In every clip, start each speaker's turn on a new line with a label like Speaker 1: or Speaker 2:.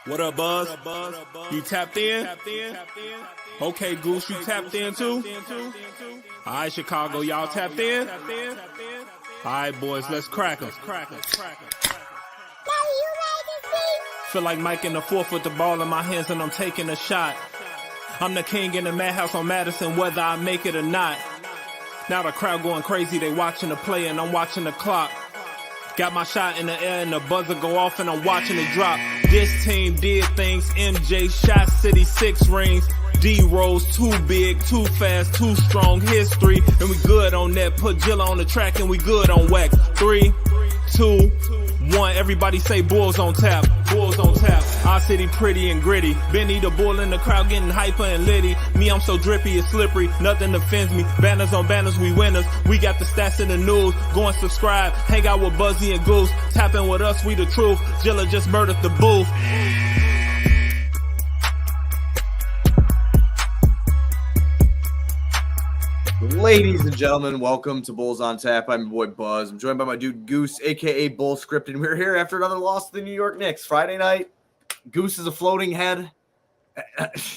Speaker 1: What up, Buzz? You tapped in? Okay, Goose, you tapped in too? All right, Chicago, y'all tapped in? All right, boys, let's crack 'em. Feel like Mike in the fourth with the ball in my hands and I'm taking a shot. I'm the king in the madhouse on Madison, whether I make it or not. Now the crowd going crazy, they watching the play and I'm watching the clock. Got my shot in the air and the buzzer go off and I'm watching it drop. This team did things, MJ shot City 6 rings. D-Rose too big, too fast, too strong, history. And we good on that, put Jilla on the track and we good on wax. 3, 2, 1, everybody say Bulls on tap, Bulls on tap. Our city pretty and gritty, Benny the Bull in the crowd getting hyper and litty. Me, I'm so drippy, it's slippery, nothing offends me. Banners on banners, we winners. We got the stats in the news, go and subscribe. Hang out with Buzzy and Goose, tapping with us, we the truth. Jilla just murdered the booth.
Speaker 2: Ladies and gentlemen, welcome to Bulls on Tap. I'm your boy Buzz. I'm joined by my dude Goose, aka Bull Script, and we're here after another loss to the New York Knicks. Friday night, Goose is a floating head.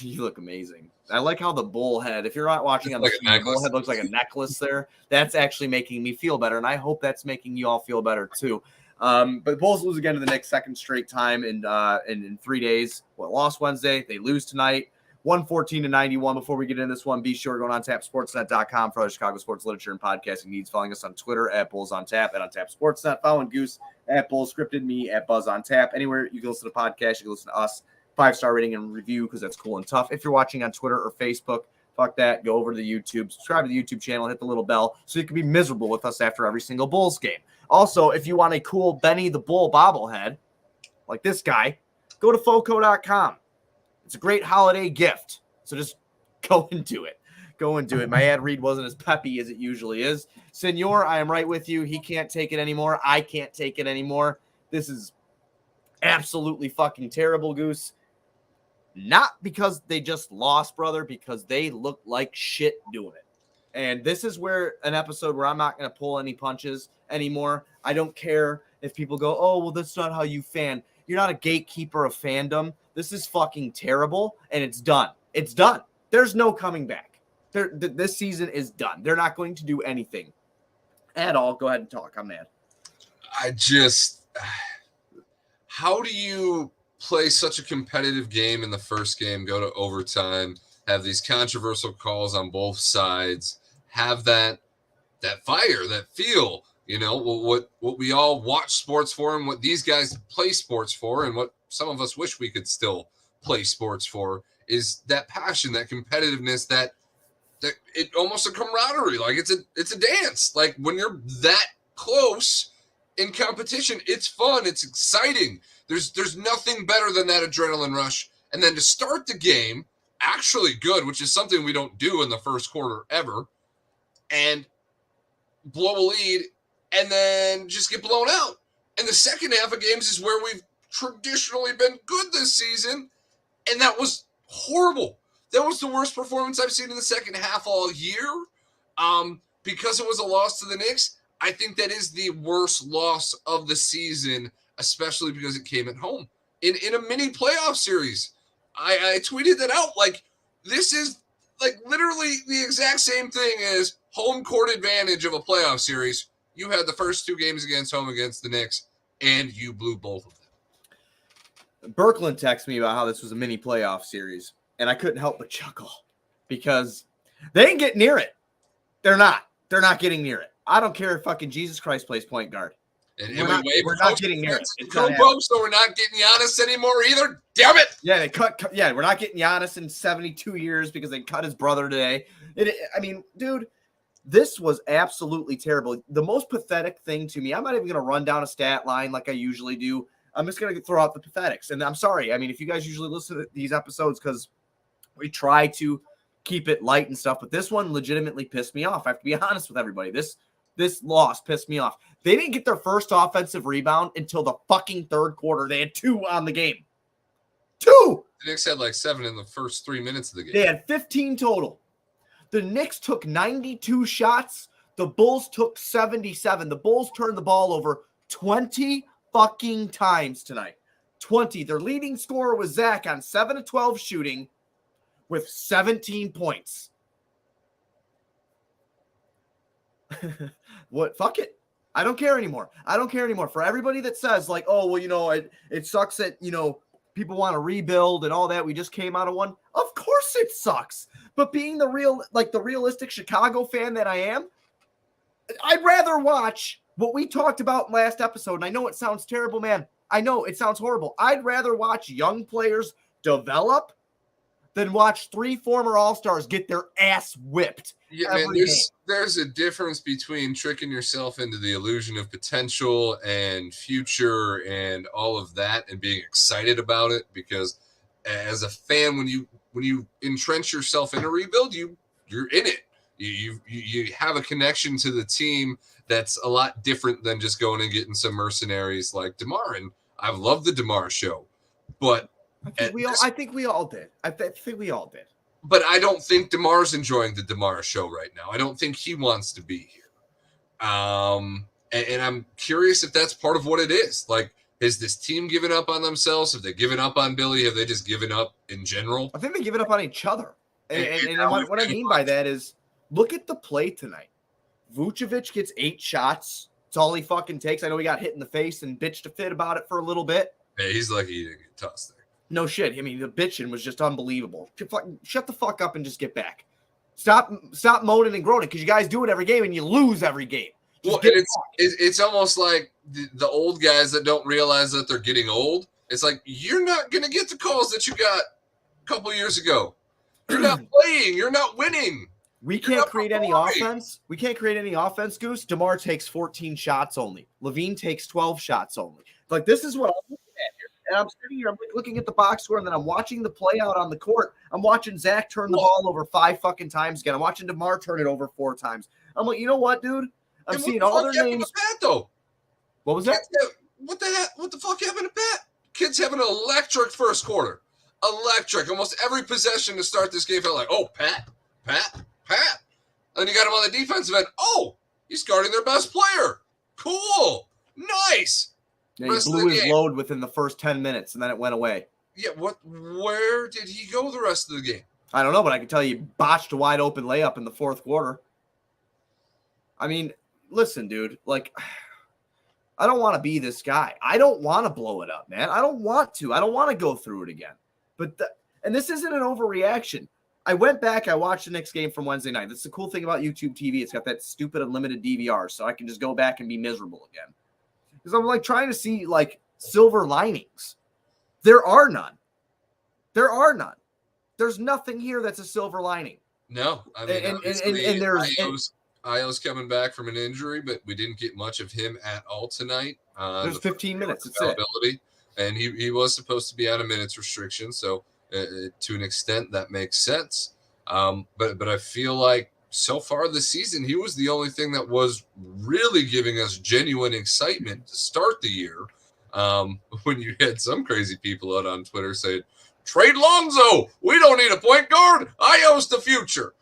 Speaker 2: You look amazing. I like how the bull head, if you're not watching on the screen, the bull head looks like a necklace there. That's actually making me feel better, and I hope that's making you all feel better too. But the Bulls lose again to the Knicks second straight time in 3 days. Well, lost Wednesday. They lose tonight. 114-91. Before we get into this one, be sure to go on tapsportsnet.com for other Chicago sports literature and podcasting needs. Following us on Twitter at Bulls on Tap and on Tap Sportsnet. Following Goose at Bulls Scripted, me at Buzz on Tap. Anywhere you can listen to the podcast, you can listen to us. 5-star rating and review because that's cool and tough. If you're watching on Twitter or Facebook, fuck that. Go over to the YouTube, subscribe to the YouTube channel, hit the little bell so you can be miserable with us after every single Bulls game. Also, if you want a cool Benny the Bull bobblehead like this guy, go to foco.com. It's a great holiday gift. So just go and do it. Go and do it. My ad read wasn't as peppy as it usually is. Senor, I am right with you. He can't take it anymore. I can't take it anymore. This is absolutely fucking terrible, Goose. Not because they just lost, brother, because they look like shit doing it. And this is where an episode where I'm not going to pull any punches anymore. I don't care if people go, oh, well, that's not how you fan. You're not a gatekeeper of fandom. This is fucking terrible, and it's done. It's done. There's no coming back. This season is done. They're not going to do anything at all. Go ahead and talk. I'm mad.
Speaker 3: How do you play such a competitive game in the first game, go to overtime, have these controversial calls on both sides, have that fire, that feel, you know, what we all watch sports for and what these guys play sports for and what some of us wish we could still play sports for is that passion, that competitiveness, that it almost a camaraderie. Like it's a dance. Like when you're that close in competition, it's fun, it's exciting. There's nothing better than that adrenaline rush. And then to start the game actually good, which is something we don't do in the first quarter ever, and blow a lead and then just get blown out. And the second half of games is where we've traditionally been good this season, and that was horrible. That was the worst performance I've seen in the second half all year. Because it was a loss to the Knicks, I think that is the worst loss of the season, especially because it came at home in a mini playoff series. I tweeted that out. Like, this is like literally the exact same thing as home court advantage of a playoff series. You had the first 2 games against the Knicks, and you blew both of them.
Speaker 2: Berkland texted me about how this was a mini playoff series, and I couldn't help but chuckle because they didn't get near it. They're not getting near it. I don't care if fucking Jesus Christ plays point guard.
Speaker 3: And
Speaker 2: we're not getting near it.
Speaker 3: So we're not getting Giannis anymore either. Damn it!
Speaker 2: Yeah, they cut. Yeah, we're not getting Giannis in 72 years because they cut his brother today. I mean, dude, this was absolutely terrible. The most pathetic thing to me, I'm not even going to run down a stat line like I usually do. I'm just going to throw out the pathetics. And I'm sorry. I mean, if you guys usually listen to these episodes, because we try to keep it light and stuff, but this one legitimately pissed me off. I have to be honest with everybody. This loss pissed me off. They didn't get their first offensive rebound until the fucking third quarter. They had 2 on the game. 2!
Speaker 3: The Knicks had like 7 in the first 3 minutes of the game.
Speaker 2: They had 15 total. The Knicks took 92 shots. The Bulls took 77. The Bulls turned the ball over 20 fucking times tonight. 20. Their leading scorer was Zach on 7 of 12 shooting with 17 points. What? Fuck it. I don't care anymore. I don't care anymore. For everybody that says like, oh, well, you know, it sucks that, you know, people want to rebuild and all that. We just came out of one. Of course it sucks. But being the realistic Chicago fan that I am, I'd rather watch what we talked about last episode. And I know it sounds terrible, man. I know it sounds horrible. I'd rather watch young players develop than watch 3 former All-Stars get their ass whipped.
Speaker 3: Yeah, man, there's a difference between tricking yourself into the illusion of potential and future and all of that and being excited about it, because as a fan, when you entrench yourself in a rebuild, you're in it. You have a connection to the team that's a lot different than just going and getting some mercenaries like DeMar. And I've loved the DeMar show, but
Speaker 2: I think we all did.
Speaker 3: But I don't think DeMar's enjoying the DeMar show right now. I don't think he wants to be here. And I'm curious if that's part of what it is. Like, has this team given up on themselves? Have they given up on Billy? Have they just given up in general?
Speaker 2: I think they've given up on each other. And what I mean by that is, look at the play tonight. Vucevic gets 8 shots. That's all he fucking takes. I know he got hit in the face and bitched a fit about it for a little bit.
Speaker 3: Hey, he's lucky he didn't get tossed there.
Speaker 2: No shit. I mean, the bitching was just unbelievable. Shut the fuck up and just get back. Stop moaning and groaning, because you guys do it every game and you lose every game.
Speaker 3: Well, and it's almost like the old guys that don't realize that they're getting old. It's like, you're not going to get the calls that you got a couple years ago. You're not playing. You're not winning.
Speaker 2: We can't create any offense. We can't create any offense, Goose. DeMar takes 14 shots only. Levine takes 12 shots only. Like, this is what I'm looking at here. And I'm sitting here, I'm looking at the box score, and then I'm watching the play out on the court. I'm watching Zach turn the ball over 5 fucking times again. I'm watching DeMar turn it over 4 times. I'm like, you know what, dude? I'm seeing all their names.
Speaker 3: Pat, though?
Speaker 2: What was that?
Speaker 3: What the heck? What the fuck happened to Pat? Kids having an electric first quarter. Electric. Almost every possession to start this game felt like, oh, Pat. And you got him on the defensive end. Oh, he's guarding their best player. Cool. Nice.
Speaker 2: Yeah, he blew his load within the first 10 minutes, and then it went away.
Speaker 3: Yeah, where did he go the rest of the game?
Speaker 2: I don't know, but I can tell you botched a wide open layup in the 4th quarter. I mean, listen, dude, like, I don't want to be this guy. I don't want to blow it up, man. I don't want to. I don't want to go through it again. And this isn't an overreaction. I went back, I watched the Knicks game from Wednesday night. That's the cool thing about YouTube TV. It's got that stupid unlimited DVR, so I can just go back and be miserable again. Because I'm like trying to see like silver linings. There are none. There's nothing here that's a silver lining.
Speaker 3: No, I mean,
Speaker 2: and there's
Speaker 3: Io's coming back from an injury, but we didn't get much of him at all tonight.
Speaker 2: There's 15 minutes. It's it.
Speaker 3: And he was supposed to be out of minutes restriction, so to an extent that makes sense. But I feel like so far this season, he was the only thing that was really giving us genuine excitement to start the year. When you had some crazy people out on Twitter saying, trade Lonzo, we don't need a point guard, Io's the future,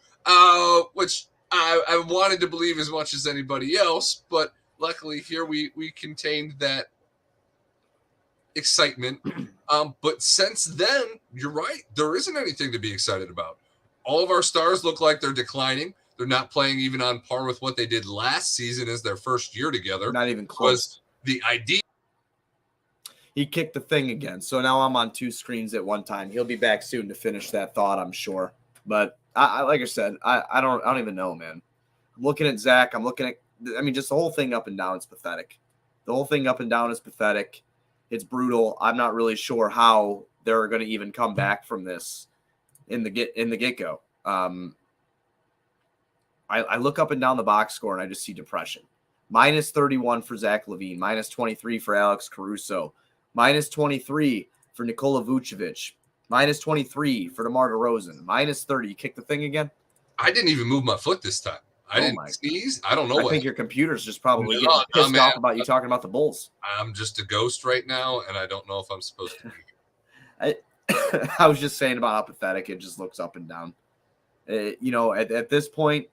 Speaker 3: which I wanted to believe as much as anybody else, but luckily here we contained that excitement. But since then, you're right, there isn't anything to be excited about. All of our stars look like they're declining. They're not playing even on par with what they did last season as their first year together.
Speaker 2: Not even close.
Speaker 3: Was the idea.
Speaker 2: He kicked the thing again. So now I'm on 2 screens at one time. He'll be back soon to finish that thought, I'm sure. But I like I said, I don't even know, man. I'm looking at Zach. I'm looking at, I mean, just the whole thing up and down is pathetic. The whole thing up and down is pathetic. It's brutal. I'm not really sure how they're going to even come back from this in the get-go. I look up and down the box score and I just see depression. Minus 31 for Zach LaVine, minus 23 for Alex Caruso, minus 23 for Nikola Vucevic, minus 23 for DeMar DeRozan, minus 30. You kick the thing again?
Speaker 3: I didn't even move my foot this time. I didn't sneeze. I don't know.
Speaker 2: I think your computer's just probably getting pissed off about you talking about the Bulls.
Speaker 3: I'm just a ghost right now, and I don't know if I'm supposed to be
Speaker 2: here. I was just saying about how pathetic it just looks up and down. At this point,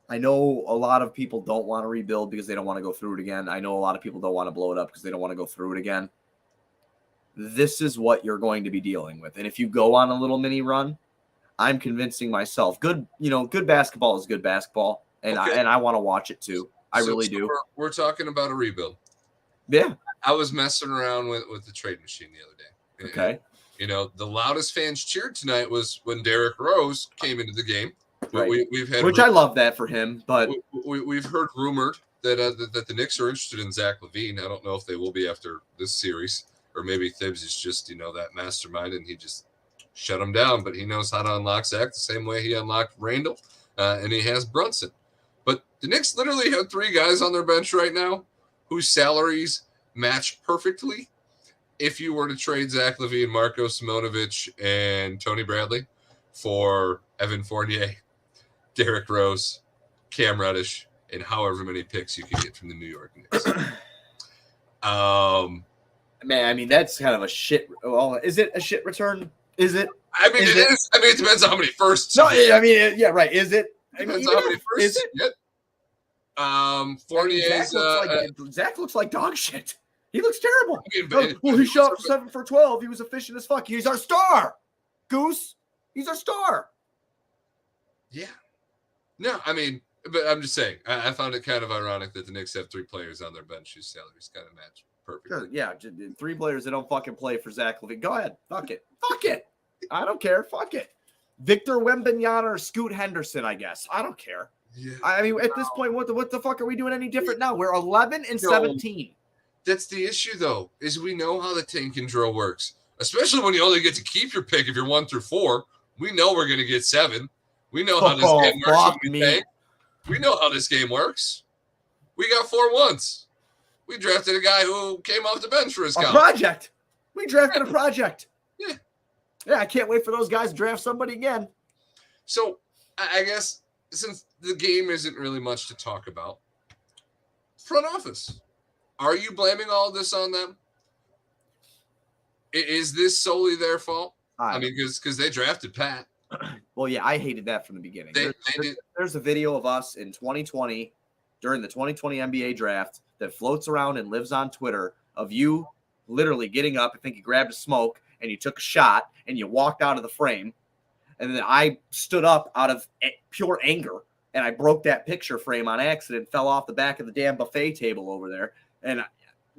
Speaker 2: I know a lot of people don't want to rebuild because they don't want to go through it again. I know a lot of people don't want to blow it up because they don't want to go through it again. This is what you're going to be dealing with. And if you go on a little mini run, I'm convincing myself good basketball is good basketball. And
Speaker 3: Okay.
Speaker 2: I want to watch it too. I really do.
Speaker 3: We're talking about a rebuild.
Speaker 2: Yeah.
Speaker 3: I was messing around with the trade machine the other day.
Speaker 2: Okay.
Speaker 3: The loudest fans cheered tonight was when Derrick Rose came into the game.
Speaker 2: Right.
Speaker 3: We've had,
Speaker 2: which I love that for him, but
Speaker 3: we've heard rumored that the Knicks are interested in Zach LaVine. I don't know if they will be after this series, or maybe Thibs is just that mastermind and he just shut him down. But he knows how to unlock Zach the same way he unlocked Randall, and he has Brunson. But the Knicks literally have 3 guys on their bench right now whose salaries match perfectly. If you were to trade Zach LaVine, Marko Simonovic, and Tony Bradley for Evan Fournier, Derrick Rose, Cam Reddish, and however many picks you can get from the New York Knicks.
Speaker 2: Man, I mean, that's kind of a shit. Well, is it a shit return? Is it?
Speaker 3: I mean, it is. I mean, it depends on how many firsts.
Speaker 2: No, I mean, yeah, right. Is it?
Speaker 3: Depends on how many firsts.
Speaker 2: Is it?
Speaker 3: Fournier's.
Speaker 2: Zach looks like dog shit. He looks terrible.
Speaker 3: I mean,
Speaker 2: he shot 7 for 12. He was efficient as fuck. He's our star. Goose. He's our star.
Speaker 3: Yeah. No, I mean, but I'm just saying, I found it kind of ironic that the Knicks have 3 players on their bench whose salaries kind of match perfectly.
Speaker 2: Yeah, 3 players that don't fucking play for Zach LaVine. Go ahead. Fuck it. Fuck it. I don't care. Fuck it. Victor Wembanyama or Scoot Henderson, I guess. I don't care.
Speaker 3: Yeah.
Speaker 2: I mean, at this point, what the fuck are we doing any different now? We're 11 and 17.
Speaker 3: That's the issue, though, is we know how the tank and drill works, especially when you only get to keep your pick if you're 1 through 4. We know we're going to get 7. We know how this game works. We know how this game works. We got 4 once. We drafted a guy who came off the bench for his college.
Speaker 2: Project. We drafted a project.
Speaker 3: Yeah.
Speaker 2: Yeah, I can't wait for those guys to draft somebody again.
Speaker 3: So I guess since the game isn't really much to talk about, front office, are you blaming all this on them? Is this solely their fault? I mean, because they drafted Pat.
Speaker 2: Well, yeah, I hated that from the beginning. There's a video of us in 2020 during the 2020 NBA draft that floats around and lives on Twitter of you literally getting up. I think you grabbed a smoke and you took a shot and you walked out of the frame. And then I stood up out of pure anger and I broke that picture frame on accident, fell off the back of the damn buffet table over there. And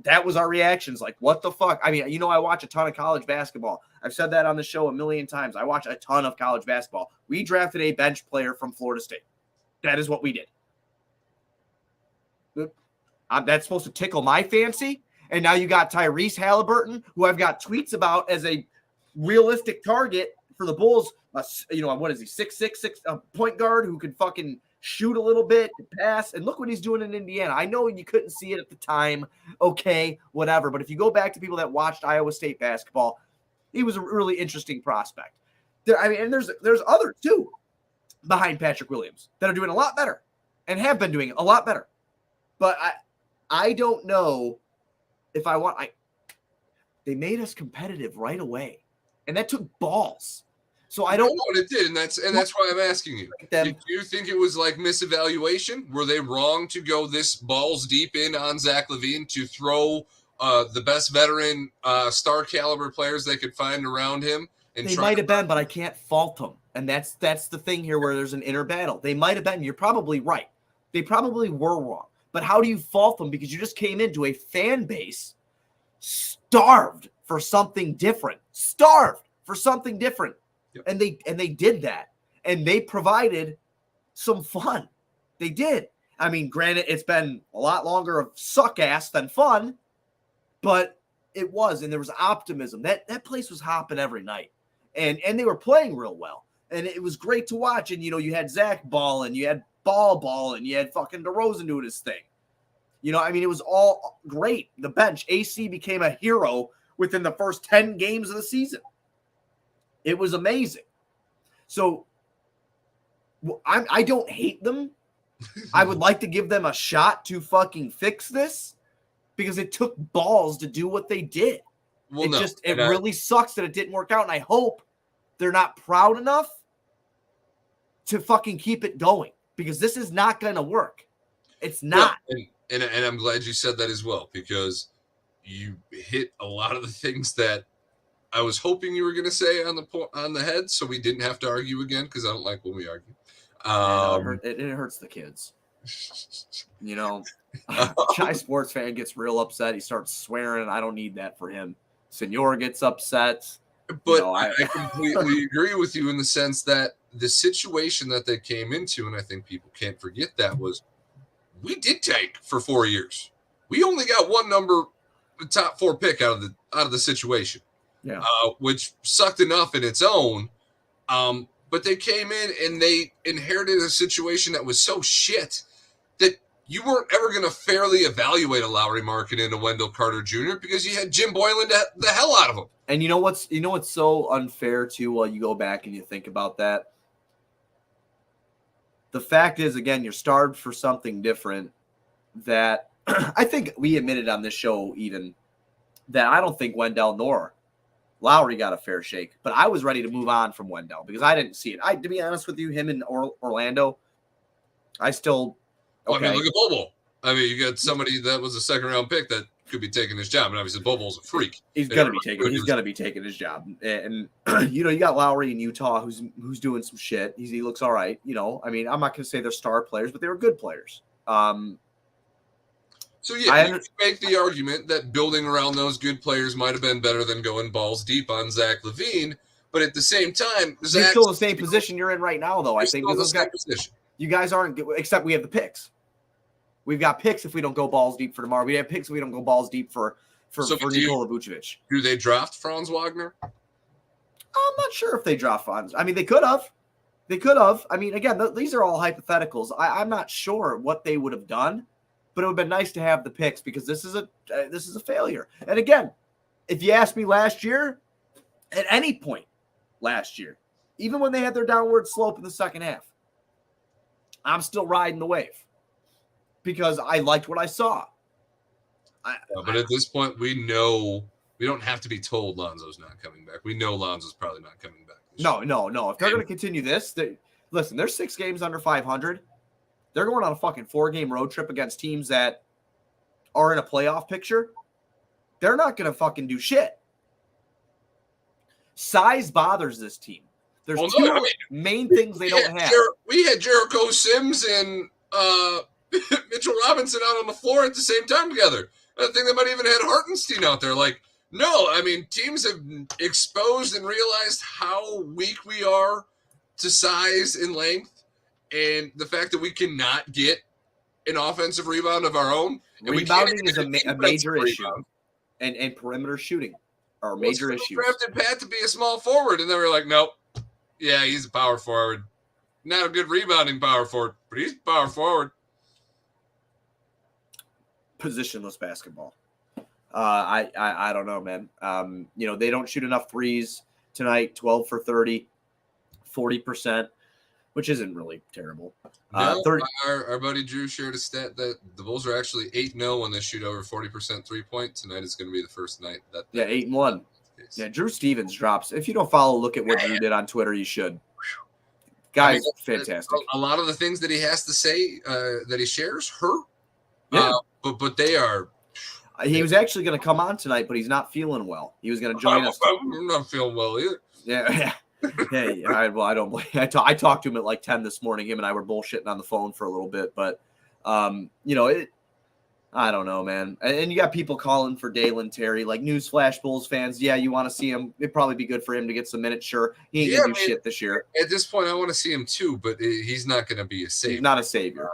Speaker 2: that was our reactions. Like, what the fuck? I mean, I watch a ton of college basketball. I've said that on the show a million times. I watch a ton of college basketball. We drafted a bench player from Florida State. That is what we did. That's supposed to tickle my fancy. And now you got Tyrese Halliburton, who I've got tweets about as a realistic target for the Bulls. What is he? 6'6", point guard who could fucking shoot a little bit, pass, and look what he's doing in Indiana. I know you couldn't see it at the time. Okay, whatever. But if you go back to people that watched Iowa State basketball, he was a really interesting prospect. There's others too behind Patrick Williams that are doing a lot better and have been doing a lot better. But I don't know if I want. They made us competitive right away, and that took balls. So I don't
Speaker 3: know what it did, and that's why I'm asking you. Do you think it was like misevaluation? Were they wrong to go this balls deep in on Zach LaVine to throw the best veteran star caliber players they could find around him?
Speaker 2: They might have been, but I can't fault them. And that's the thing here where there's an inner battle. They might have been. You're probably right. They probably were wrong. But how do you fault them? Because you just came into a fan base starved for something different. Starved for something different. Yep. And they did that. And they provided some fun. They did. I mean, granted, it's been a lot longer of suck ass than fun, but it was, and there was optimism. That place was hopping every night. And they were playing real well. And it was great to watch. And you had Zach balling, you had ball, and you had fucking DeRozan doing his thing. It was all great. The bench, AC became a hero within the first 10 games of the season. It was amazing. So I don't hate them. I would like to give them a shot to fucking fix this because it took balls to do what they did. Well, it really sucks that it didn't work out. And I hope they're not proud enough to fucking keep it going. because this is not going to work. It's not.
Speaker 3: No, and I'm glad you said that as well, because you hit a lot of the things that I was hoping you were going to say on the head, so we didn't have to argue again, because I don't like when we argue.
Speaker 2: It hurts the kids. You know, Chai sports fan gets real upset. He starts swearing. I don't need that for him. Senor gets upset.
Speaker 3: But I completely agree with you in the sense that the situation that they came into, and I think people can't forget that, was we did tank for 4 years. We only got one number, the top 4 pick out of the situation, which sucked enough in its own. But they came in and they inherited a situation that was so shit that you weren't ever going to fairly evaluate a Lowry Markkanen and a Wendell Carter Jr. because you had Jim Boylan the hell out of them.
Speaker 2: And you know what's so unfair too, while you go back and you think about that? The fact is, again, you're starved for something different that I think we admitted on this show even that I don't think Wendell nor Lowry got a fair shake, but I was ready to move on from Wendell because I didn't see it. To be honest with you, him in Orlando, I still. Okay.
Speaker 3: Well, I mean, look at Bobo. I mean, you got somebody that was a second-round pick that could be taking his job, and obviously Bobo's a freak.
Speaker 2: He's gonna be taking his job, and you got Lowry in Utah who's doing some shit. He looks all right. I mean, I'm not gonna say they're star players, but they were good players.
Speaker 3: So yeah, you make the argument that building around those good players might have been better than going balls deep on Zach LaVine, but at the same time,
Speaker 2: Zach's still in the same position you're in right now, though. I think you guys aren't, except we have the picks. We've got picks if we don't go balls deep for tomorrow. We have picks if we don't go balls deep for Nikola Vucevic.
Speaker 3: Do they draft Franz Wagner?
Speaker 2: I'm not sure if they draft Franz. I mean, they could have. I mean, again, these are all hypotheticals. I'm not sure what they would have done, but it would have been nice to have the picks because this is a failure. And again, if you asked me last year, at any point last year, even when they had their downward slope in the second half, I'm still riding the wave because I liked what I saw.
Speaker 3: But at this point, we know we don't have to be told Lonzo's not coming back. We know Lonzo's probably not coming back.
Speaker 2: No. If they're going to continue this, listen, they're 6 games under 500. They're going on a fucking 4-game road trip against teams that are in a playoff picture. They're not going to fucking do shit. Size bothers this team. There's two main things they don't have.
Speaker 3: We had Jericho Sims and Mitchell Robinson out on the floor at the same time together. I think they might even had Hartenstein out there. No, I mean, teams have exposed and realized how weak we are to size and length, and the fact that we cannot get an offensive rebound of our own.
Speaker 2: Rebounding is a major issue, and perimeter shooting are major issues.
Speaker 3: Drafted Pat to be a small forward, and then we're like, nope. Yeah, he's a power forward. Not a good rebounding power forward, but he's a power forward.
Speaker 2: Positionless basketball. I don't know, man. They don't shoot enough threes tonight. 12 for 30, 40%, which isn't really terrible.
Speaker 3: Our buddy Drew shared a stat that the Bulls are actually 8-0 when they shoot over 40% 3-point. Tonight is going to be the first night.
Speaker 2: 8-1. Yeah, Drew Stevens drops. If you don't follow, look at what Drew did on Twitter. You should. Guys, fantastic.
Speaker 3: A lot of the things that he has to say that he shares hurt. Yeah. But they are.
Speaker 2: He was actually going to come on tonight, but he's not feeling well. He was going to join us.
Speaker 3: I'm not feeling well either.
Speaker 2: Yeah. Hey, all right, well, I don't blame. I talked to him at like 10 this morning. Him and I were bullshitting on the phone for a little bit, but I don't know, man. And you got people calling for Dalen Terry, like newsflash Bulls fans. Yeah, you want to see him. It'd probably be good for him to get some minutes. Sure, he ain't gonna do shit this year.
Speaker 3: At this point, I want to see him too, but he's not going to be a savior.
Speaker 2: He's not a savior.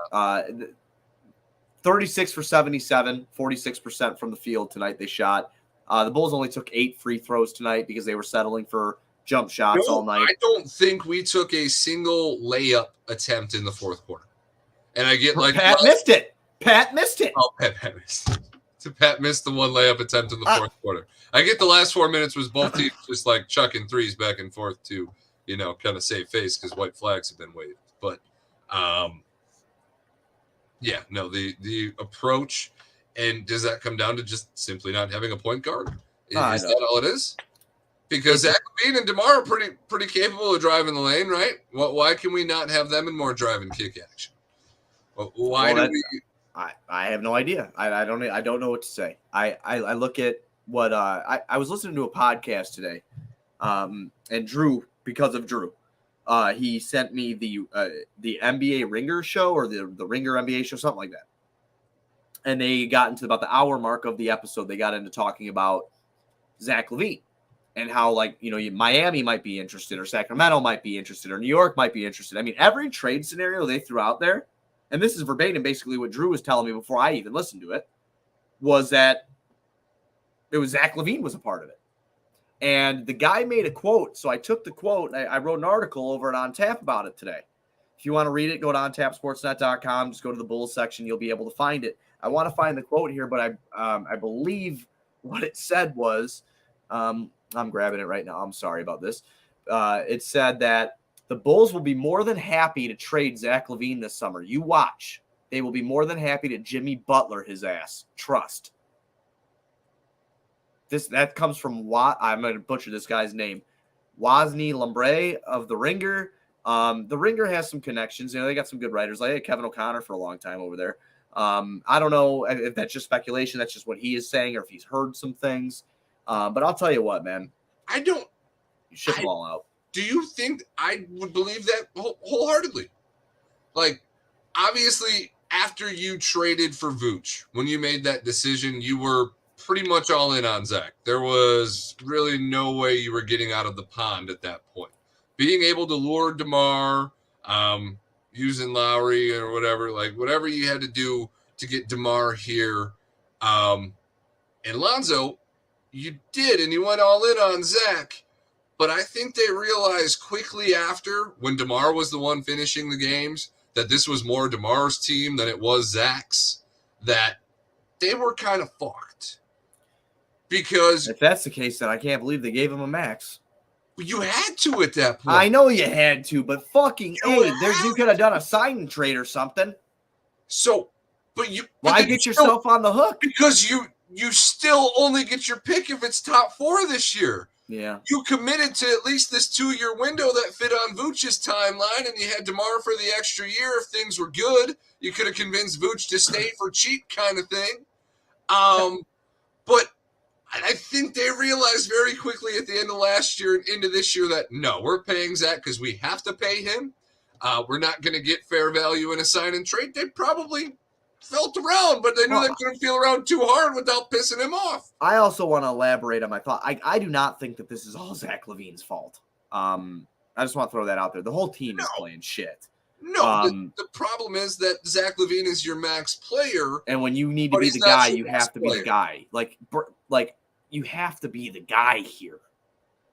Speaker 2: 36 for 77, 46% from the field tonight. They shot. The Bulls only took 8 free throws tonight because they were settling for jump shots all night.
Speaker 3: I don't think we took a single layup attempt in the fourth quarter. And I get
Speaker 2: Pat missed it. Pat missed it.
Speaker 3: Oh, Pat missed it. So Pat missed the one layup attempt in the fourth quarter. I get the last 4 minutes was both teams just like chucking threes back and forth to, kind of save face because white flags have been waved. But, the approach, and does that come down to just simply not having a point guard? Is that all it is? Because Zach LaVine and DeMar are pretty capable of driving the lane, right? Why can we not have them in more drive and kick action? Why
Speaker 2: Well,
Speaker 3: do we?
Speaker 2: I have no idea. I don't know what to say. I look at what I was listening to a podcast today, and Drew, because of Drew, he sent me the NBA Ringer show, or the Ringer NBA show, something like that. And they got into about the hour mark of the episode. They got into talking about Zach LaVine and how, like, Miami might be interested, or Sacramento might be interested, or New York might be interested. I mean, every trade scenario they threw out there, and this is verbatim basically what Drew was telling me before I even listened to it, was that it was Zach LaVine was a part of it. And the guy made a quote. So I took the quote and I wrote an article over at On Tap about it today. If you want to read it, go to ontapsportsnet.com. Just go to the Bulls section. You'll be able to find it. I want to find the quote here, but I believe what it said was, I'm grabbing it right now. I'm sorry about this. It said that the Bulls will be more than happy to trade Zach LaVine this summer. You watch. They will be more than happy to Jimmy Butler his ass. Trust. That comes from I'm going to butcher this guy's name. Wosny Lambre of The Ringer. The Ringer has some connections. They got some good writers. Like Kevin O'Connor for a long time over there. I don't know if that's just speculation. That's just what he is saying, or if he's heard some things. But I'll tell you what, man. You ship them all out.
Speaker 3: Do you think I would believe that wholeheartedly? Like, obviously, after you traded for Vooch, when you made that decision, you were pretty much all in on Zach. There was really no way you were getting out of the pond at that point. Being able to lure DeMar, using Lowry or whatever, like whatever you had to do to get DeMar here, and Lonzo, you did, and you went all in on Zach. But I think they realized quickly after, when DeMar was the one finishing the games, that this was more DeMar's team than it was Zach's, that they were kind of fucked. Because
Speaker 2: if that's the case, then I can't believe they gave him a max.
Speaker 3: You had to at that point.
Speaker 2: I know you had to, but fucking you could have done a sign and trade or something.
Speaker 3: So, but you
Speaker 2: why get yourself on the hook?
Speaker 3: Because you still only get your pick if it's top 4 this year.
Speaker 2: Yeah.
Speaker 3: You committed to at least this 2-year window that fit on Vooch's timeline, and you had DeMar for the extra year if things were good. You could have convinced Vooch to stay for cheap kind of thing. But I think they realized very quickly at the end of last year and into this year that, no, we're paying Zach because we have to pay him. We're not going to get fair value in a sign and trade. They probably felt around, but they knew they couldn't feel around too hard without pissing him off.
Speaker 2: I also want to elaborate on my thought. I do not think that this is all Zach LaVine's fault. I just want to throw that out there. The whole team is playing shit.
Speaker 3: No, the problem is that Zach LaVine is your max player.
Speaker 2: And when you need to be the guy, you have to be the guy. Like you have to be the guy here.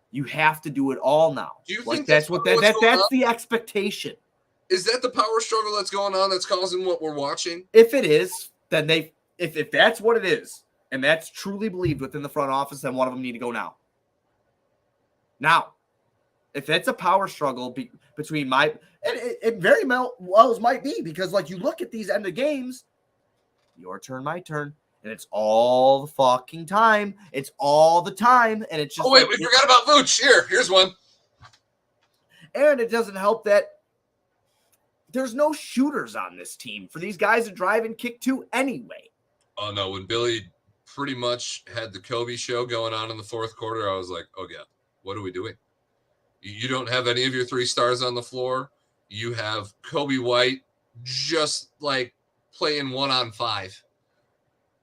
Speaker 2: You have to do it all now.
Speaker 3: Do you
Speaker 2: think
Speaker 3: that's
Speaker 2: the expectation?
Speaker 3: Is that the power struggle that's going on that's causing what we're watching?
Speaker 2: If it is, then if that's what it is, and that's truly believed within the front office, then one of them need to go now. Now, if it's a power struggle between it very well might be, because like you look at these end of games, your turn, my turn, and it's all the fucking time. It's all the time, and it's just.
Speaker 3: Oh wait, we forgot about Vooch. Here's one.
Speaker 2: And it doesn't help that there's no shooters on this team for these guys to drive and kick to anyway.
Speaker 3: Oh no, when Billy pretty much had the Kobe show going on in the fourth quarter, I was like, oh yeah, what are we doing? You don't have any of your 3 stars on the floor. You have Kobe White just like playing 1-on-5.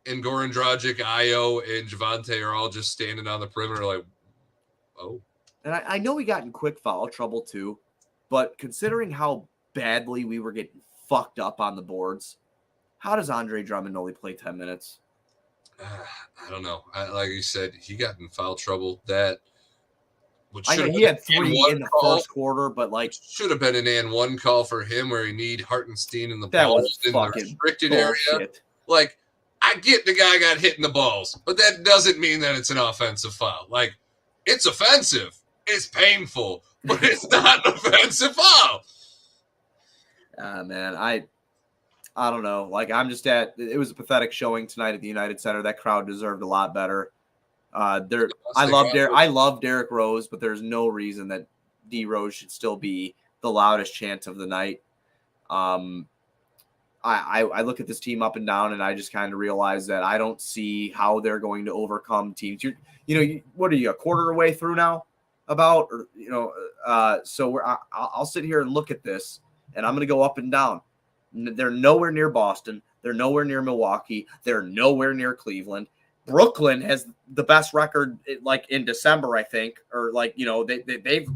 Speaker 3: And Goran Dragic, Io, and Javante are all just standing on the perimeter like, oh.
Speaker 2: And I know we got in quick foul trouble too, but considering how badly we were getting fucked up on the boards, how does Andre Drummond only play 10 minutes?
Speaker 3: I don't know. Like you said, he got in foul trouble.
Speaker 2: I know he had 3 in the first quarter, but like
Speaker 3: should have been an and 1 call for him where he need Hartenstein in the balls in the restricted area. Like, I get the guy got hit in the balls, but that doesn't mean that it's an offensive foul. Like, it's offensive. It's painful, but it's not an offensive foul.
Speaker 2: Man, I don't know. Like, it was a pathetic showing tonight at the United Center. That crowd deserved a lot better. I love Derrick Rose, but there's no reason that D Rose should still be the loudest chant of the night. I look at this team up and down, and I just kind of realize that I don't see how they're going to overcome teams. What are you, a quarter away through now? So I'll sit here and look at this, and I'm going to go up and down. They're nowhere near Boston. They're nowhere near Milwaukee. They're nowhere near Cleveland. Brooklyn has the best record, like in December, I think, or they've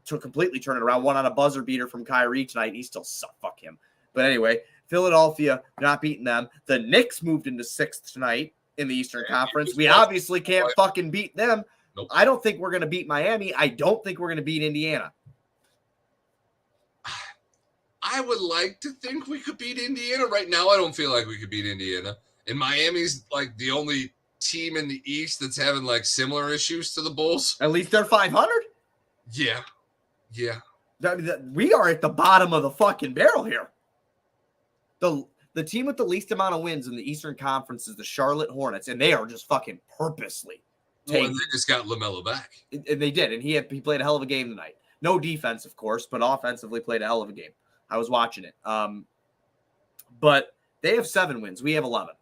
Speaker 2: to completely turn it around. One on a buzzer beater from Kyrie tonight. He still sucked. Fuck him. But anyway, Philadelphia not beating them. The Knicks moved into 6th tonight in the Eastern Conference. We obviously can't fucking beat them.
Speaker 3: Nope.
Speaker 2: I don't think we're going to beat Miami. I don't think we're going to beat Indiana.
Speaker 3: I would like to think we could beat Indiana. Right now, I don't feel like we could beat Indiana. And Miami's like the only team in the East that's having like similar issues to the Bulls.
Speaker 2: At least they're 500.
Speaker 3: Yeah.
Speaker 2: We are at the bottom of the fucking barrel here. The team with the least amount of wins in the Eastern Conference is the Charlotte Hornets, and they are just fucking purposely
Speaker 3: Well, and they just got LaMelo back.
Speaker 2: And they did, and he played a hell of a game tonight. No defense, of course, but offensively played a hell of a game. I was watching it. But they have 7 wins. We have 11.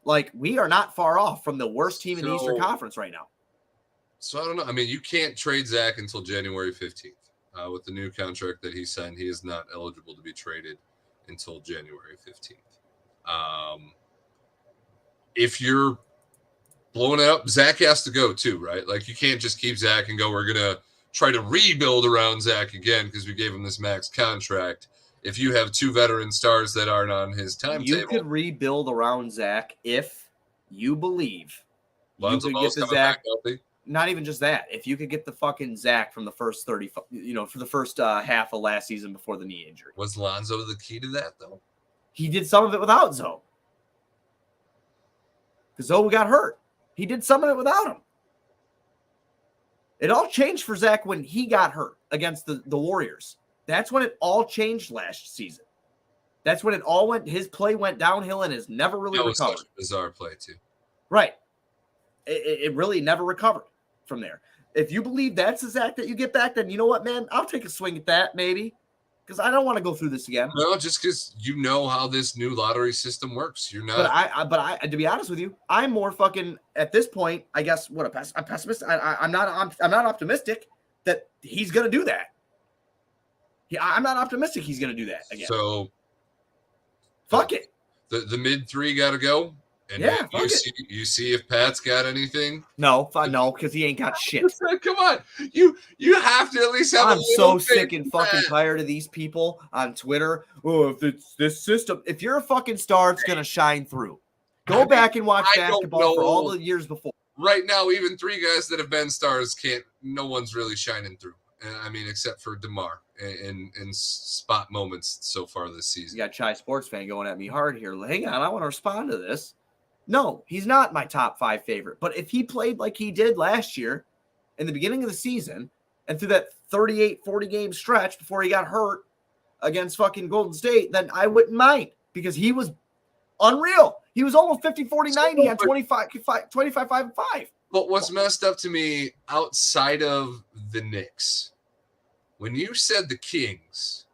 Speaker 2: Like, we are not far off from the worst team in the Eastern Conference right now.
Speaker 3: So I don't know. I mean, you can't trade Zach until January 15th. With the new contract that he signed, he is not eligible to be traded until January 15th. If you're blowing it up, Zach has to go too, right? Like, you can't just keep Zach and go, we're going to try to rebuild around Zach again because we gave him this max contract. If you have 2 veteran stars that aren't on his timetable.
Speaker 2: You could rebuild around Zach if you believe
Speaker 3: Lonzo
Speaker 2: you could
Speaker 3: Ball's
Speaker 2: get the
Speaker 3: coming
Speaker 2: Zach.
Speaker 3: back healthy.
Speaker 2: Not even just that. If you could get the fucking Zach from the first 30, for the first half of last season before the knee injury.
Speaker 3: Was Lonzo the key to that, though?
Speaker 2: He did some of it without Zoe. Because Zoe got hurt. He did some of it without him. It all changed for Zach when he got hurt against the Warriors. That's when it all changed last season. That's when it all went. His play went downhill and has never really recovered.
Speaker 3: That was such a bizarre play, too.
Speaker 2: Right. It really never recovered from there. If you believe that's the Zach that you get back, then you know what, man? I'll take a swing at that, maybe. Because I don't want to go through this again.
Speaker 3: No, just because you know how this new lottery system works. You're not.
Speaker 2: But I, to be honest with you, I'm more fucking at this point. I guess I'm pessimist. I'm not optimistic that he's gonna do that. I'm not optimistic he's gonna do that again.
Speaker 3: So,
Speaker 2: fuck it.
Speaker 3: The mid 3 got to go. And
Speaker 2: yeah,
Speaker 3: you see if Pat's got anything.
Speaker 2: No, because he ain't got shit.
Speaker 3: Come on, you have to at least have.
Speaker 2: I'm so sick and fucking tired of these people on Twitter. Oh, if it's this system, if you're a fucking star, it's gonna shine through. Go back and watch basketball for all the years before.
Speaker 3: Right now, even 3 guys that have been stars can't. No one's really shining through. I mean, except for DeMar in spot moments so far this season.
Speaker 2: You got Chai Sports fan going at me hard here. Hang on, I want to respond to this. No, he's not my top 5 favorite. But if he played like he did last year in the beginning of the season and through that 38, 40 game stretch before he got hurt against fucking Golden State, then I wouldn't mind because he was unreal. He was almost 50, 40, 90 on 25, 5, and 5.
Speaker 3: But what's messed up to me outside of the Knicks, when you said the Kings,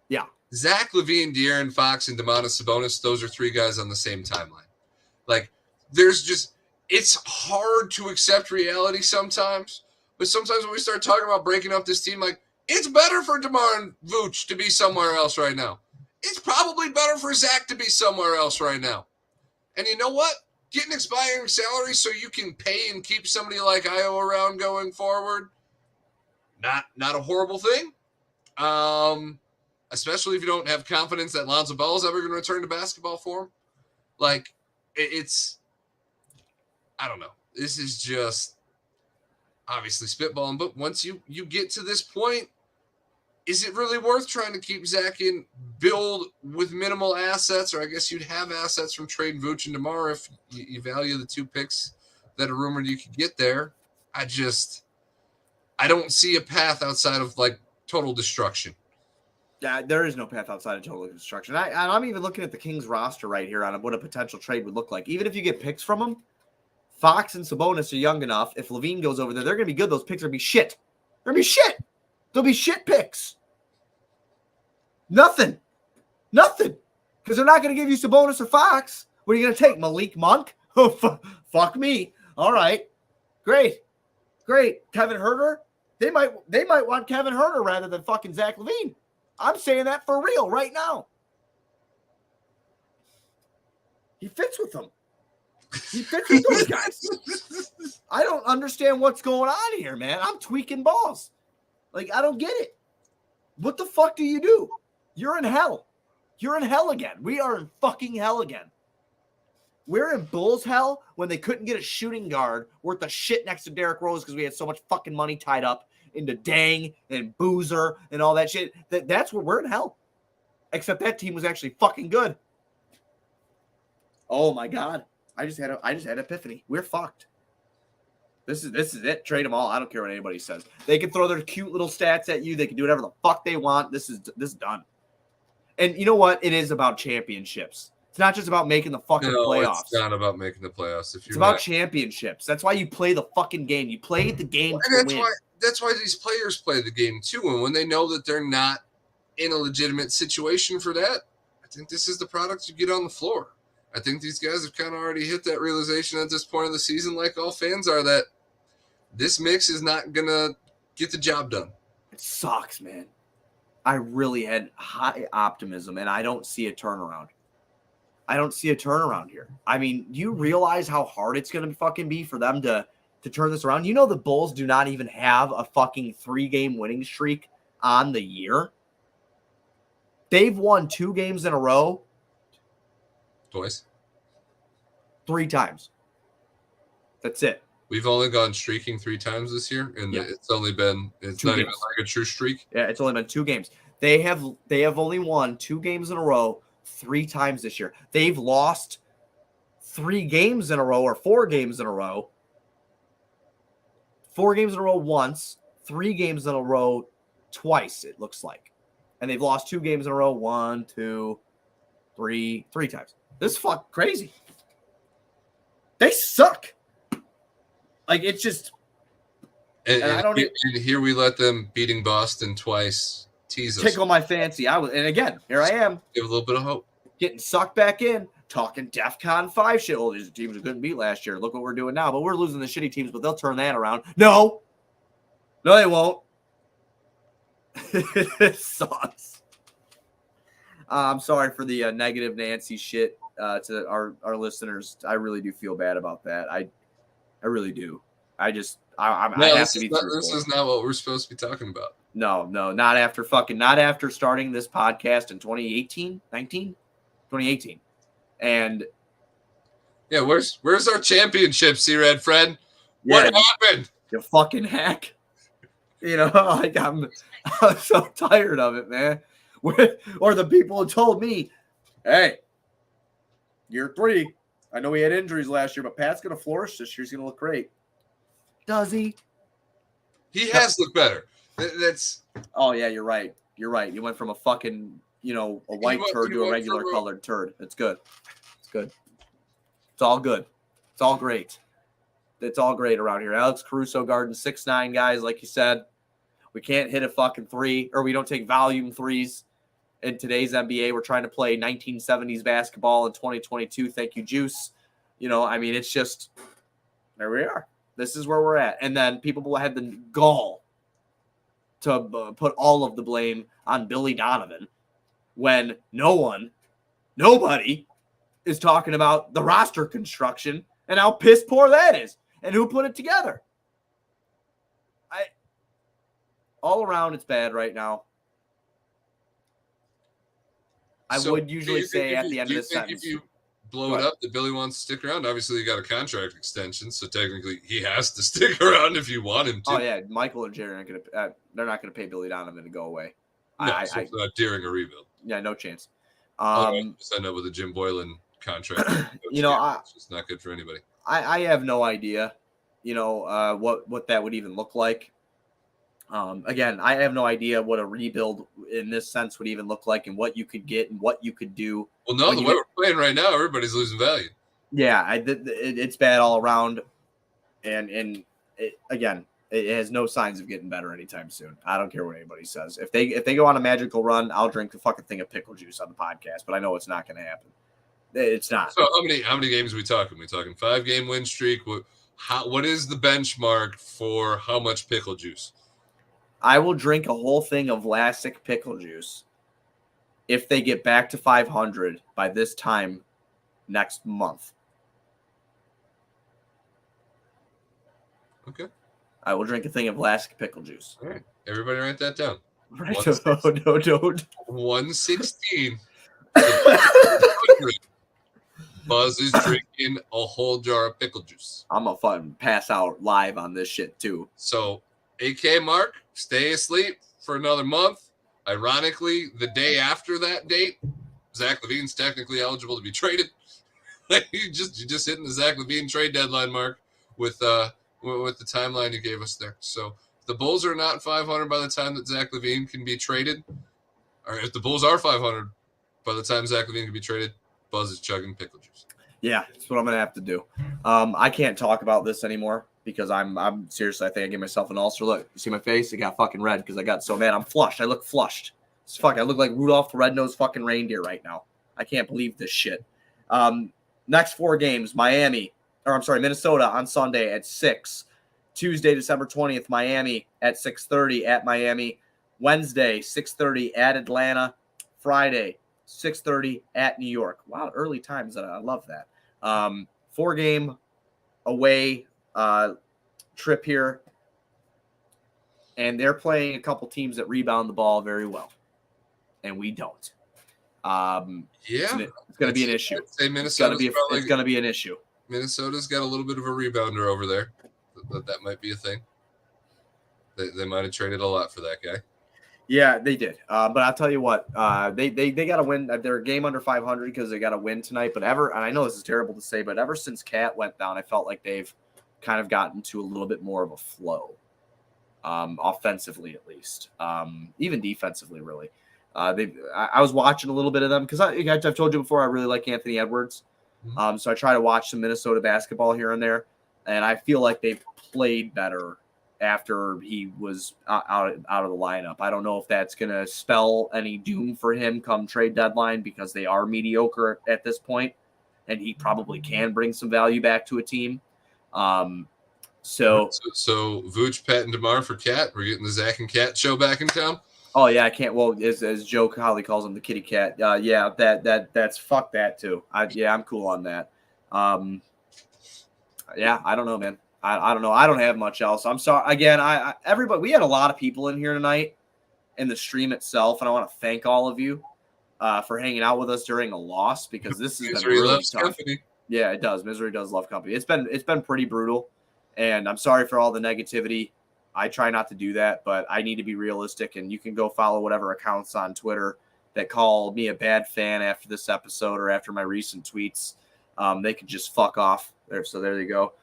Speaker 2: yeah,
Speaker 3: Zach LaVine, De'Aaron Fox, and Domantas Sabonis, those are 3 guys on the same timeline. Like, it's hard to accept reality sometimes, but sometimes when we start talking about breaking up this team, like, it's better for DeMar and Vooch to be somewhere else right now. It's probably better for Zach to be somewhere else right now. And you know what? Get an expiring salary so you can pay and keep somebody like Io around going forward. Not a horrible thing. Especially if you don't have confidence that Lonzo Ball is ever going to return to basketball for him. Like, I don't know. This is just obviously spitballing, but once you get to this point, is it really worth trying to keep Zach in, build with minimal assets? Or I guess you'd have assets from trading Vooch and DeMar if you value the 2 picks that are rumored you could get there. I don't see a path outside of like total destruction.
Speaker 2: Yeah, there is no path outside of total destruction. I'm even looking at the Kings roster right here on what a potential trade would look like. Even if you get picks from them, Fox and Sabonis are young enough. If LaVine goes over there, they're going to be good. Those picks are going to be shit. They're going to be shit. They'll be shit picks. Nothing. Because they're not going to give you Sabonis or Fox. What are you going to take, Malik Monk? Oh, fuck me. All right. Great. Kevin Huerter? They might want Kevin Huerter rather than fucking Zach LaVine. I'm saying that for real right now. He fits with them. He fits with those guys. I don't understand what's going on here, man. I'm tweaking balls. Like, I don't get it. What the fuck do you do? You're in hell. You're in hell again. We are in fucking hell again. We're in Bulls hell when they couldn't get a shooting guard worth the shit next to Derrick Rose because we had so much fucking money tied up into Dang and Boozer and all that shit. That's where we're in hell. Except that team was actually fucking good. Oh my God. I just had an epiphany. We're fucked. This is it. Trade them all. I don't care what anybody says. They can throw their cute little stats at you. They can do whatever the fuck they want. This is done. And you know what? It is about championships. It's not just about making the fucking playoffs.
Speaker 3: It's not about making the playoffs.
Speaker 2: It's about championships. That's why you play the fucking game. You play the game to win.
Speaker 3: That's why these players play the game too. And when they know that they're not in a legitimate situation for that, I think this is the product you get on the floor. I think these guys have kind of already hit that realization at this point of the season, like all fans are, that this mix is not going to get the job done.
Speaker 2: It sucks, man. I really had high optimism, and I don't see a turnaround. Here. I mean, do you realize how hard it's going to fucking be for them to turn this around? You know the Bulls do not even have a fucking 3-game winning streak on the year. They've won 2 games in a row.
Speaker 3: Twice.
Speaker 2: 3 times. That's it.
Speaker 3: We've only gone streaking 3 times this year, and it's not even like a true streak.
Speaker 2: Yeah, it's only been 2 games. They have only won 2 games in a row 3 times this year. They've lost 3 games in a row or 4 games in a row. 4 games in a row once, 3 games in a row twice, it looks like. And they've lost 2 games in a row 1, 2, 3 times. This is fucking crazy. They suck. Like, it's just.
Speaker 3: And here we let them beating Boston twice tease us.
Speaker 2: Tickle my fancy. And again, here I am.
Speaker 3: Give a little bit of hope.
Speaker 2: Getting sucked back in, talking DEFCON 5 shit. Oh, these teams we couldn't beat last year. Look what we're doing now. But we're losing the shitty teams, but they'll turn that around. No, they won't. It sucks. I'm sorry for the negative Nancy shit to our listeners. I really do feel bad about that. I really do. I have to be truthful.
Speaker 3: This is not what we're supposed to be talking about.
Speaker 2: No, not after starting this podcast in 2018. And
Speaker 3: yeah, where's our championship, C-Red friend? What happened?
Speaker 2: You fucking hack. You know, like I'm so tired of it, man. Or the people who told me, hey, year 3. I know he had injuries last year, but Pat's going to flourish this year. He's going to look great. Does he?
Speaker 3: He has looked better. That's.
Speaker 2: Oh, yeah, you're right. You went from a fucking, a white turd to a regular colored turd. It's good. It's all good. It's all great. It's all great around here. Alex Caruso guarding 6'9" guys, like you said. We can't hit a fucking 3, or we don't take volume 3s. In today's NBA, we're trying to play 1970s basketball in 2022. Thank you, Juice. It's just, there we are. This is where we're at. And then people had the gall to put all of the blame on Billy Donovan when nobody is talking about the roster construction and how piss poor that is and who put it together. All around, it's bad right now. I would usually say at the end of this sentence.
Speaker 3: If you blow it up that Billy wants to stick around, obviously you got a contract extension, so technically he has to stick around if you want him to.
Speaker 2: Oh yeah, Michael and Jerry they're not going to pay Billy Donovan to go away.
Speaker 3: No, it's not during a rebuild.
Speaker 2: Yeah, no chance.
Speaker 3: End up with a Jim Boylan contract. It's just not good for anybody.
Speaker 2: I have no idea, what that would even look like. Again, I have no idea what a rebuild in this sense would even look like and what you could get and what you could do.
Speaker 3: Well, no, the way we're playing right now, everybody's losing value.
Speaker 2: Yeah, it's bad all around. And again, it has no signs of getting better anytime soon. I don't care what anybody says. If they go on a magical run, I'll drink a fucking thing of pickle juice on the podcast. But I know it's not going to happen. It's not.
Speaker 3: So how many games are we talking? We talking 5-game win streak? What is the benchmark for how much pickle juice?
Speaker 2: I will drink a whole thing of Vlasic pickle juice if they get back to 500 by this time next month.
Speaker 3: Okay.
Speaker 2: I will drink a thing of Vlasic pickle juice.
Speaker 3: All right. Everybody write that down.
Speaker 2: Right. No, don't.
Speaker 3: 116. Buzz is drinking a whole jar of pickle juice.
Speaker 2: I'm going to fucking pass out live on this shit, too.
Speaker 3: So, AK Mark, stay asleep for another month. Ironically, the day after that date, Zach LaVine's technically eligible to be traded. you just hitting the Zach LaVine trade deadline, Mark, with the timeline you gave us there. So if the Bulls are not 500 by the time that Zach LaVine can be traded, or if the Bulls are 500 by the time Zach LaVine can be traded, Buzz is chugging pickle juice.
Speaker 2: Yeah, that's what I'm going to have to do. I can't talk about this anymore because I'm seriously, I think I gave myself an ulcer. Look, you see my face? It got fucking red because I got so mad. I'm flushed. I look flushed. I look like Rudolph the Red-Nosed fucking reindeer right now. I can't believe this shit. Next 4 games, Minnesota on Sunday at 6. Tuesday, December 20th, Miami at 6:30 at Miami. Wednesday, 6:30 at Atlanta. Friday, 6:30 at New York. Wow, early times. I love that. 4-game away trip here. And they're playing a couple teams that rebound the ball very well. And we don't. It's going to be an issue. It's going to be an issue.
Speaker 3: Minnesota's got a little bit of a rebounder over there. That might be a thing. They might have traded a lot for that guy.
Speaker 2: Yeah, they did. But I'll tell you what, they got to win. They're a game under 500 because they got to win tonight. But and I know this is terrible to say, but ever since Cat went down, I felt like they've kind of gotten to a little bit more of a flow, offensively at least, even defensively, really. I was watching a little bit of them because I've told you before I really like Anthony Edwards. So I try to watch some Minnesota basketball here and there, and I feel like they've played better after he was out of the lineup. I don't know if that's going to spell any doom for him come trade deadline because they are mediocre at this point, and he probably can bring some value back to a team. So
Speaker 3: Vooch, Pat, and DeMar for Cat. We're getting the Zach and Cat show back in town.
Speaker 2: Oh yeah, I can't. Well, as Joe Holly calls him, the kitty cat. Yeah, that's fuck that too. I'm cool on that. Yeah, I don't know, man. I don't know. I don't have much else. I'm sorry. Again, everybody. We had a lot of people in here tonight in the stream itself, and I want to thank all of you for hanging out with us during a loss because this has been really tough. Company. Yeah, it does. Misery does love company. It's been pretty brutal, and I'm sorry for all the negativity. I try not to do that, but I need to be realistic, and you can go follow whatever accounts on Twitter that call me a bad fan after this episode or after my recent tweets. They could just fuck off there. So there you go.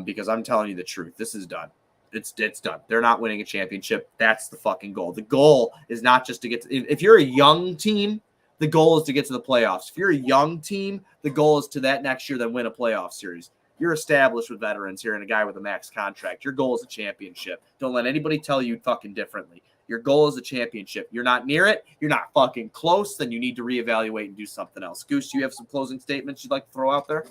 Speaker 2: Because I'm telling you the truth. This is done. It's done. They're not winning a championship. That's the fucking goal. The goal is not just to get to, if you're a young team, the goal is to get to the playoffs. If you're a young team, the goal is to that next year then win a playoff series. You're established with veterans here and a guy with a max contract. Your goal is a championship. Don't let anybody tell you fucking differently. Your goal is a championship. You're not near it. You're not fucking close. Then you need to reevaluate and do something else. Goose, do you have some closing statements you'd like to throw out there?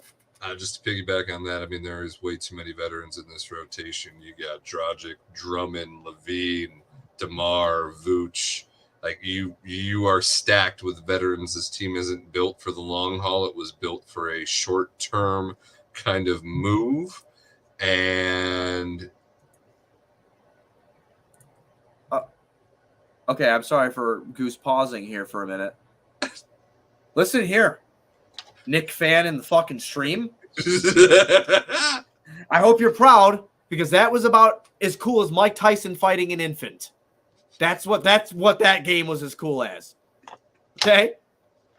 Speaker 3: Just to piggyback on that, I mean, there is way too many veterans in this rotation. You got Dragic, Drummond, Levine, DeMar, Vooch. Like you are stacked with veterans. This team isn't built for the long haul. It was built for a short-term kind of move. And
Speaker 2: okay, I'm sorry for Goose pausing here for a minute. Listen here, Nick fan in the fucking stream. I hope you're proud because that was about as cool as Mike Tyson fighting an infant. That's what that game was as cool as. Okay?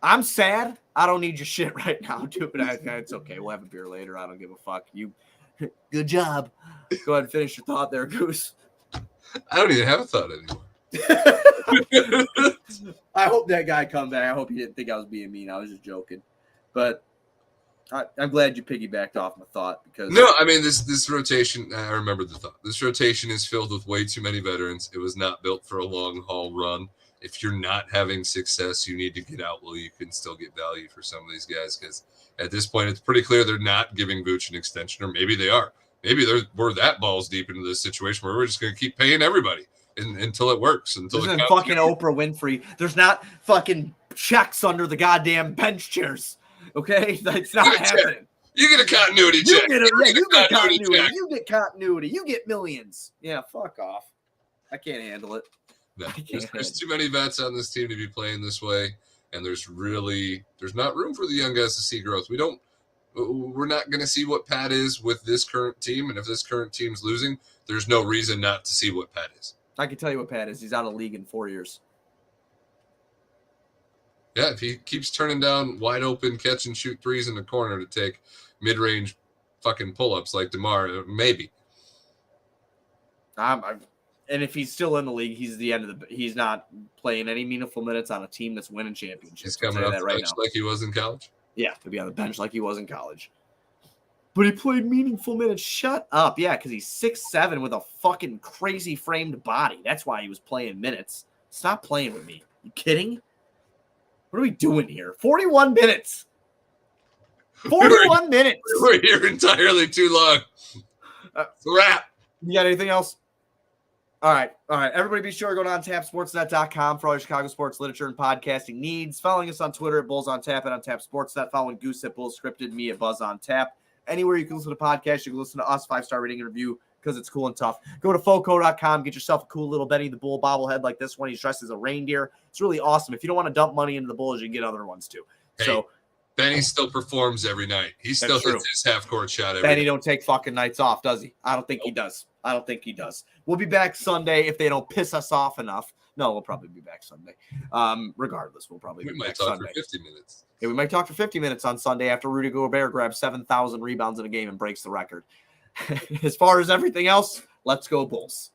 Speaker 2: I'm sad. I don't need your shit right now, dude. It's okay. We'll have a beer later. I don't give a fuck. You good job. Go ahead and finish your thought there, Goose.
Speaker 3: I don't even have a thought anymore.
Speaker 2: I hope that guy come back. I hope he didn't think I was being mean. I was just joking. But I'm glad you piggybacked off my thought because
Speaker 3: No, I mean this rotation. I remember the thought. This rotation is filled with way too many veterans. It was not built for a long haul run. If you're not having success, you need to get out while you can still get value for some of these guys. Because at this point, it's pretty clear they're not giving Vooch an extension, or maybe they are. Maybe we're that balls deep into this situation where we're just going to keep paying everybody until it works. Until
Speaker 2: there's fucking Oprah Winfrey. There's not fucking checks under the goddamn bench chairs. Okay, that's not happening.
Speaker 3: You get a continuity check.
Speaker 2: You get continuity. You get continuity. You get millions. Yeah, fuck off. I can't handle it.
Speaker 3: No, there's too many vets on this team to be playing this way, and there's not room for the young guys to see growth. We're not going to see what Pat is with this current team, and if this current team's losing, there's no reason not to see what Pat is.
Speaker 2: I can tell you what Pat is. He's out of the league in 4 years.
Speaker 3: Yeah, if he keeps turning down wide open catch and shoot threes in the corner to take mid-range fucking pull-ups like DeMar, maybe.
Speaker 2: And if he's still in the league, he's not playing any meaningful minutes on a team that's winning championships.
Speaker 3: He's coming off the bench like he was in college.
Speaker 2: Yeah, to be on the bench like he was in college. But he played meaningful minutes. Shut up. Yeah, because he's 6'7" with a fucking crazy framed body. That's why he was playing minutes. Stop playing with me. You kidding? What are we doing here? 41 minutes. 41 minutes.
Speaker 3: We're here entirely too long. It's a wrap.
Speaker 2: You got anything else? All right. Everybody be sure to go to ontapsportsnet.com for all your Chicago sports literature and podcasting needs. Following us on Twitter at Bulls on Tap and on Tap Sportsnet. Following Goose at Bulls Scripted, me at Buzz on Tap. Anywhere you can listen to podcasts, you can listen to us, 5-star rating and review because it's cool and tough. Go to foco.com, get yourself a cool little Benny the Bull bobblehead like this one. He's dressed as a reindeer. It's really awesome. If you don't want to dump money into the Bulls, you can get other ones too.
Speaker 3: Hey,
Speaker 2: so
Speaker 3: Benny still performs every night. He still hits his half-court shot every
Speaker 2: Benny
Speaker 3: night.
Speaker 2: Don't take fucking nights off, does he? I don't think he does. We'll be back Sunday if they don't piss us off enough. No, we'll probably be back Sunday. Regardless, we'll probably be back Sunday.
Speaker 3: We might talk for 50 minutes.
Speaker 2: Yeah, we might talk for 50 minutes on Sunday after Rudy Gobert grabs 7,000 rebounds in a game and breaks the record. As far as everything else, let's go Bulls.